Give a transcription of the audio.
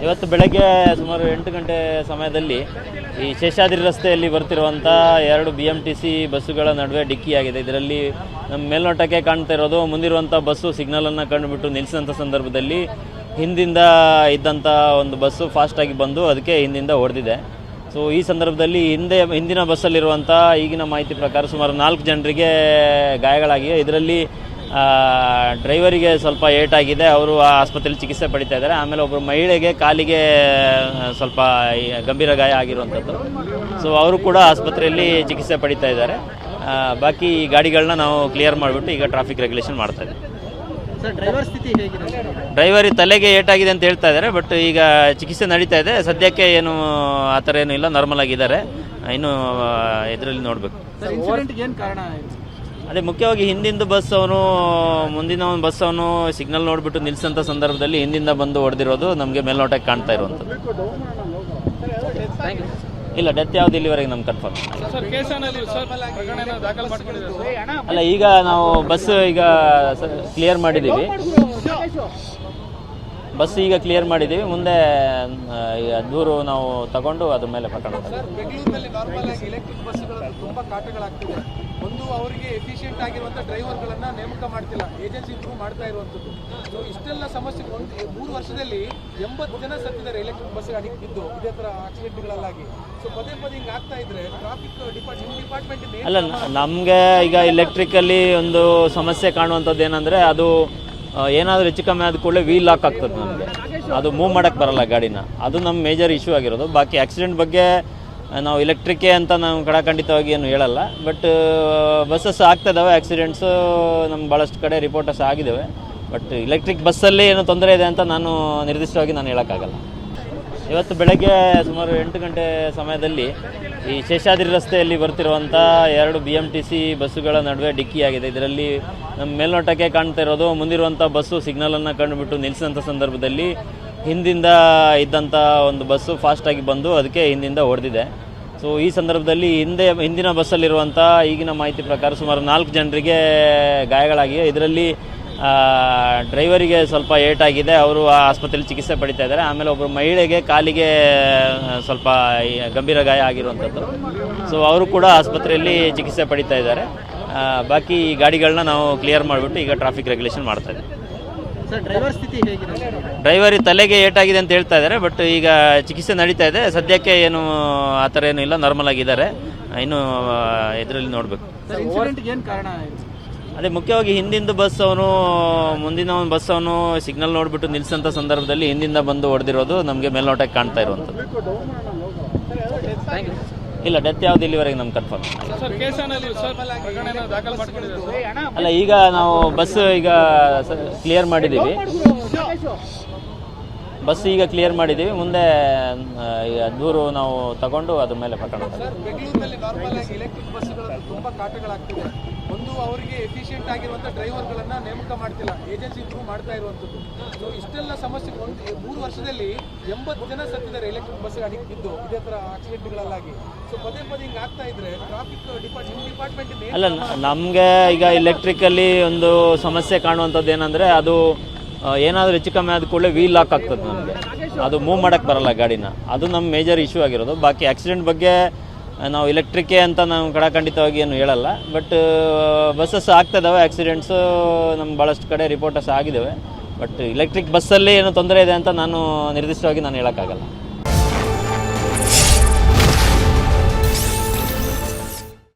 ಇವತ್ತು ಬೆಳಗ್ಗೆ ಸುಮಾರು 8 ಗಂಟೆ ಸಮಯದಲ್ಲಿ ಈ ಶೇಷಾದ್ರಿ ರಸ್ತೆಯಲ್ಲಿ ಬರ್ತಿರುವಂಥ 2 BMTC ಬಸ್ಸುಗಳ ನಡುವೆ ಡಿಕ್ಕಿಯಾಗಿದೆ. ಇದರಲ್ಲಿ ನಮ್ಮ ಮೇಲ್ನೋಟಕ್ಕೆ ಕಾಣ್ತಾ ಇರೋದು ಮುಂದಿರುವಂಥ ಬಸ್ಸು ಸಿಗ್ನಲನ್ನು ಕಂಡುಬಿಟ್ಟು ನಿಲ್ಲಿಸಿದಂಥ ಸಂದರ್ಭದಲ್ಲಿ ಹಿಂದಿಂದ ಇದ್ದಂಥ ಒಂದು ಬಸ್ಸು ಫಾಸ್ಟಾಗಿ ಬಂದು ಅದಕ್ಕೆ ಹಿಂದಿಂದ ಹೊಡೆದಿದೆ. ಸೊ ಈ ಸಂದರ್ಭದಲ್ಲಿ ಹಿಂದಿನ ಬಸ್ಸಲ್ಲಿರುವಂಥ ಈಗಿನ ಮಾಹಿತಿ ಪ್ರಕಾರ ಸುಮಾರು 4 ಜನರಿಗೆ ಗಾಯಗಳಾಗಿವೆ. ಇದರಲ್ಲಿ ಡ್ರೈವರಿಗೆ ಸ್ವಲ್ಪ ಏಟಾಗಿದೆ, ಅವರು ಆಸ್ಪತ್ರೆಯಲ್ಲಿ ಚಿಕಿತ್ಸೆ ಪಡಿತಾ ಇದ್ದಾರೆ. ಆಮೇಲೆ ಒಬ್ಬರು ಮಹಿಳೆಗೆ ಕಾಲಿಗೆ ಸ್ವಲ್ಪ ಗಂಭೀರ ಗಾಯ ಆಗಿರುವಂಥದ್ದು. ಸೊ ಅವರು ಕೂಡ ಆಸ್ಪತ್ರೆಯಲ್ಲಿ ಚಿಕಿತ್ಸೆ ಪಡಿತಾ ಇದ್ದಾರೆ. ಬಾಕಿ ಗಾಡಿಗಳನ್ನ ನಾವು ಕ್ಲಿಯರ್ ಮಾಡಿಬಿಟ್ಟು ಈಗ ಟ್ರಾಫಿಕ್ ರೆಗ್ಯುಲೇಷನ್ ಮಾಡ್ತಾ ಇದ್ದೀವಿ. ಡ್ರೈವರ್ ತಲೆಗೆ ಏಟಾಗಿದೆ ಅಂತ ಹೇಳ್ತಾ ಇದ್ದಾರೆ, ಬಟ್ ಈಗ ಚಿಕಿತ್ಸೆ ನಡೀತಾ ಇದೆ. ಸದ್ಯಕ್ಕೆ ಏನು ಆ ಥರ ಏನೂ ಇಲ್ಲ, ನಾರ್ಮಲ್ ಆಗಿದ್ದಾರೆ. ಇನ್ನು ಇದರಲ್ಲಿ ನೋಡಬೇಕು. ಅದೇ ಮುಖ್ಯವಾಗಿ ಹಿಂದಿಂದ ಬಸ್ ಅವನು ಮುಂದಿನ ಒಂದು ಬಸ್ ಅವನು ಸಿಗ್ನಲ್ ನೋಡಿಬಿಟ್ಟು ನಿಲ್ಲಿಸಂಥ ಸಂದರ್ಭದಲ್ಲಿ ಹಿಂದಿಂದ ಬಂದು ಹೊಡೆದಿರೋದು ನಮಗೆ ಮೇಲ್ನೋಟಕ್ಕೆ ಕಾಣ್ತಾ ಇರುವಂಥದ್ದು. ಇಲ್ಲ, ಡೆತ್ ಯಾವ್ದು ಇಲ್ಲಿವರೆಗೆ ನಮ್ಗೆ ಕನ್ಫರ್ಮ್ ಅಲ್ಲ. ಈಗ ನಾವು ಬಸ್ ಈಗ ಕ್ಲಿಯರ್ ಮಾಡಿದ್ದೀವಿ, ಮುಂದೆ ದೂರು ನಾವು ತಗೊಂಡು ಅದ್ರ ಮೇಲೆ ಪ್ರಕರಣ. ಬೆಂಗಳೂರಿನಲ್ಲಿ ನಾರ್ಮಲ್ ಆಗಿ ಎಲೆಕ್ಟ್ರಿಕ್ ಬಸ್ಗಳು ತುಂಬಾ ಕಾಟಗಳಾಗ್ತಿದೆ. ಒಂದು ಅವರಿಗೆ ಎಫಿಷಿಯೆಂಟ್ ಆಗಿರುವಂಥ ಡ್ರೈವರ್ಗಳನ್ನ ನೇಮಕ ಮಾಡ್ತಿಲ್ಲ, ಏಜೆನ್ಸಿ ಇಂಪ್ರೂವ್ ಮಾಡ್ತಾ ಇರುವಂಥದ್ದು. ಸೊ ಇಷ್ಟೆಲ್ಲ ಸಮಸ್ಯೆ 3 ವರ್ಷದಲ್ಲಿ 80 ಜನ ಸತ್ತಿದ್ದಾರೆ ಎಲೆಕ್ಟ್ರಿಕ್ ಬಸ್ ಅಡಿಗೆ ಬಿದ್ದು, ಇದೇ ಥರ ಆಕ್ಸಿಡೆಂಟ್ಗಳಲ್ಲಾಗಿ. ಸೊ ಪದೇ ಹಿಂಗೆ ಆಗ್ತಾ ಇದ್ರೆ ಟ್ರಾಫಿಕ್ ಡಿಪಾರ್ಟ್ಮೆಂಟ್ ಅಲ್ಲ, ನಮಗೆ ಈಗ ಎಲೆಕ್ಟ್ರಿಕಲ್ಲಿ ಒಂದು ಸಮಸ್ಯೆ ಕಾಣುವಂಥದ್ದು ಏನಂದರೆ, ಅದು ಏನಾದರೂ ಹೆಚ್ಚು ಕಮ್ಮಿ ಆದ ಕೂಡಲೇ ವೀಲ್ ಲಾಕ್ ಆಗ್ತದೆ. ನಮಗೆ ಅದು ಮೂವ್ ಮಾಡೋಕ್ಕೆ ಬರಲ್ಲ ಗಾಡಿನ. ಅದು ನಮ್ಮ ಮೇಜರ್ ಇಶ್ಯೂ ಆಗಿರೋದು. ಬಾಕಿ ಆಕ್ಸಿಡೆಂಟ್ ಬಗ್ಗೆ ನಾವು ಎಲೆಕ್ಟ್ರಿಕೇ ಅಂತ ನಾವು ಖಂಡಿತವಾಗಿ ಏನು ಹೇಳಲ್ಲ. ಬಟ್ ಬಸ್ಸಸ್ ಆಗ್ತಾಯಿದ್ದಾವೆ ಆಕ್ಸಿಡೆಂಟ್ಸು, ನಮ್ಗೆ ಭಾಳಷ್ಟು ಕಡೆ ರಿಪೋರ್ಟರ್ಸ್ ಆಗಿದ್ದಾವೆ. ಬಟ್ ಎಲೆಕ್ಟ್ರಿಕ್ ಬಸ್ಸಲ್ಲಿ ಏನೋ ತೊಂದರೆ ಇದೆ ಅಂತ ನಾನು ನಿರ್ದಿಷ್ಟವಾಗಿ ಹೇಳೋಕ್ಕಾಗಲ್ಲ. ಇವತ್ತು ಬೆಳಗ್ಗೆ ಸುಮಾರು 8 ಗಂಟೆ ಸಮಯದಲ್ಲಿ ಈ ಶೇಷಾದ್ರಿ ರಸ್ತೆಯಲ್ಲಿ ಬರ್ತಿರುವಂಥ 2 BMTC ಬಸ್ಸುಗಳ ನಡುವೆ ಡಿಕ್ಕಿಯಾಗಿದೆ. ಇದರಲ್ಲಿ ನಮ್ಮ ಮೇಲ್ನೋಟಕ್ಕೆ ಕಾಣ್ತಾ ಇರೋದು ಮುಂದಿರುವಂಥ ಬಸ್ಸು ಸಿಗ್ನಲನ್ನು ಕಂಡುಬಿಟ್ಟು ನಿಲ್ಲಿಸಿದಂಥ ಸಂದರ್ಭದಲ್ಲಿ ಹಿಂದಿಂದ ಇದ್ದಂಥ ಒಂದು ಬಸ್ಸು ಫಾಸ್ಟಾಗಿ ಬಂದು ಅದಕ್ಕೆ ಹಿಂದಿಂದ ಹೊಡೆದಿದೆ. ಸೊ ಈ ಸಂದರ್ಭದಲ್ಲಿ ಹಿಂದಿನ ಬಸ್ಸಲ್ಲಿರುವಂಥ ಈಗಿನ ಮಾಹಿತಿ ಪ್ರಕಾರ ಸುಮಾರು 4 ಜನರಿಗೆ ಗಾಯಗಳಾಗಿವೆ. ಇದರಲ್ಲಿ ಡ್ರೈವರಿಗೆ ಸ್ವಲ್ಪ ಏಟಾಗಿದೆ, ಅವರು ಆಸ್ಪತ್ರೆಯಲ್ಲಿ ಚಿಕಿತ್ಸೆ ಪಡಿತಾ ಇದ್ದಾರೆ. ಆಮೇಲೆ ಒಬ್ಬರು ಮಹಿಳೆಗೆ ಕಾಲಿಗೆ ಸ್ವಲ್ಪ ಗಂಭೀರ ಗಾಯ ಆಗಿರುವಂಥದ್ದು. ಸೊ ಅವರು ಕೂಡ ಆಸ್ಪತ್ರೆಯಲ್ಲಿ ಚಿಕಿತ್ಸೆ ಪಡಿತಾ ಇದ್ದಾರೆ. ಬಾಕಿ ಗಾಡಿಗಳನ್ನ ನಾವು ಕ್ಲಿಯರ್ ಮಾಡಿಬಿಟ್ಟು ಈಗ ಟ್ರಾಫಿಕ್ ರೆಗ್ಯುಲೇಷನ್ ಮಾಡ್ತಾ ಇದ್ದೀವಿ. ಡ್ರೈವರ್ ತಲೆಗೆ ಏಟಾಗಿದೆ ಅಂತ ಹೇಳ್ತಾ ಇದ್ದಾರೆ, ಬಟ್ ಈಗ ಚಿಕಿತ್ಸೆ ನಡೀತಾ ಇದೆ. ಸದ್ಯಕ್ಕೆ ಏನು ಆ ಥರ ಏನೂ ಇಲ್ಲ, ನಾರ್ಮಲ್ ಆಗಿದ್ದಾರೆ. ಇನ್ನು ಇದರಲ್ಲಿ ನೋಡಬೇಕು. ಅದೇ ಮುಖ್ಯವಾಗಿ ಹಿಂದಿಂದ ಬಸ್ ಅವನು ಮುಂದಿನ ಒಂದು ಬಸ್ ಅವನು ಸಿಗ್ನಲ್ ನೋಡಿಬಿಟ್ಟು ನಿಲ್ಲಿಸಂಥ ಸಂದರ್ಭದಲ್ಲಿ ಹಿಂದಿಂದ ಬಂದು ಹೊಡೆದಿರೋದು ನಮಗೆ ಮೇಲ್ನೋಟಕ್ಕೆ ಕಾಣ್ತಾ ಇರುವಂಥದ್ದು. ಇಲ್ಲ, ಡೆತ್ ಯಾವ್ದು ಇಲ್ಲಿವರೆಗೆ ನಮ್ಗೆ ಕನ್ಫರ್ಮ್ ಅಲ್ಲ. ಈಗ ನಾವು ಬಸ್ ಈಗ ಕ್ಲಿಯರ್ ಮಾಡಿದ್ದೀವಿ, ಮುಂದೆ ದೂರು ನಾವು ತಗೊಂಡು ಅದ್ರ ಮೇಲೆ ಪ್ರಕರಣ. ಬೆಂಗಳೂರಿನಲ್ಲಿ ನಾರ್ಮಲ್ ಆಗಿ ಎಲೆಕ್ಟ್ರಿಕ್ ಬಸ್ಗಳು ತುಂಬಾ ಕಾಟಗಳಾಗ್ತಿದೆ. ಒಂದು ಅವರಿಗೆ ಎಫಿಷಿಯೆಂಟ್ ಆಗಿರುವಂಥ ಡ್ರೈವರ್ಗಳನ್ನ ನೇಮಕ ಮಾಡ್ತಿಲ್ಲ, ಏಜೆನ್ಸಿ ಇಂಪ್ರೂವ್ ಮಾಡ್ತಾ ಇರುವಂಥದ್ದು. ಸೊ ಇಷ್ಟೆಲ್ಲ ಸಮಸ್ಯೆ 3 ವರ್ಷದಲ್ಲಿ 80 ಜನ ಸತ್ತಿದ್ದಾರೆ ಎಲೆಕ್ಟ್ರಿಕ್ ಬಸ್ ಅಡಿಗೆ ಬಿದ್ದು, ಇದೇ ಥರ ಆಕ್ಸಿಡೆಂಟ್ಗಳಲ್ಲಾಗಿ. ಸೊ ಪದೇ ಹಿಂಗೆ ಆಗ್ತಾ ಇದ್ರೆ ಟ್ರಾಫಿಕ್ ಡಿಪಾರ್ಟ್ಮೆಂಟ್ ಅಲ್ಲ, ನಮಗೆ ಈಗ ಎಲೆಕ್ಟ್ರಿಕಲ್ಲಿ ಒಂದು ಸಮಸ್ಯೆ ಕಾಣುವಂಥದ್ದು ಏನಂದರೆ, ಅದು ಏನಾದರೂ ಹೆಚ್ಚು ಕಮ್ಮಿ ಆದ ಕೂಡಲೇ ವೀಲ್ ಲಾಕ್ ಆಗ್ತದೆ. ನಮಗೆ ಅದು ಮೂವ್ ಮಾಡೋಕ್ಕೆ ಬರಲ್ಲ ಗಾಡಿನ. ಅದು ನಮ್ಮ ಮೇಜರ್ ಇಶ್ಯೂ ಆಗಿರೋದು. ಬಾಕಿ ಆಕ್ಸಿಡೆಂಟ್ ಬಗ್ಗೆ ನಾವು ಎಲೆಕ್ಟ್ರಿಕೇ ಅಂತ ನಾವು ಖಂಡಿತವಾಗಿ ಏನು ಹೇಳಲ್ಲ. ಬಟ್ ಬಸ್ಸಸ್ ಆಗ್ತಾಯಿದ್ದಾವೆ ಆಕ್ಸಿಡೆಂಟ್ಸು, ನಮ್ಗೆ ಭಾಳಷ್ಟು ಕಡೆ ರಿಪೋರ್ಟರ್ಸ್ ಆಗಿದ್ದಾವೆ. ಬಟ್ ಎಲೆಕ್ಟ್ರಿಕ್ ಬಸ್ಸಲ್ಲಿ ಏನೋ ತೊಂದರೆ ಇದೆ ಅಂತ ನಾನು ನಿರ್ದಿಷ್ಟವಾಗಿ ಹೇಳೋಕ್ಕಾಗಲ್ಲ.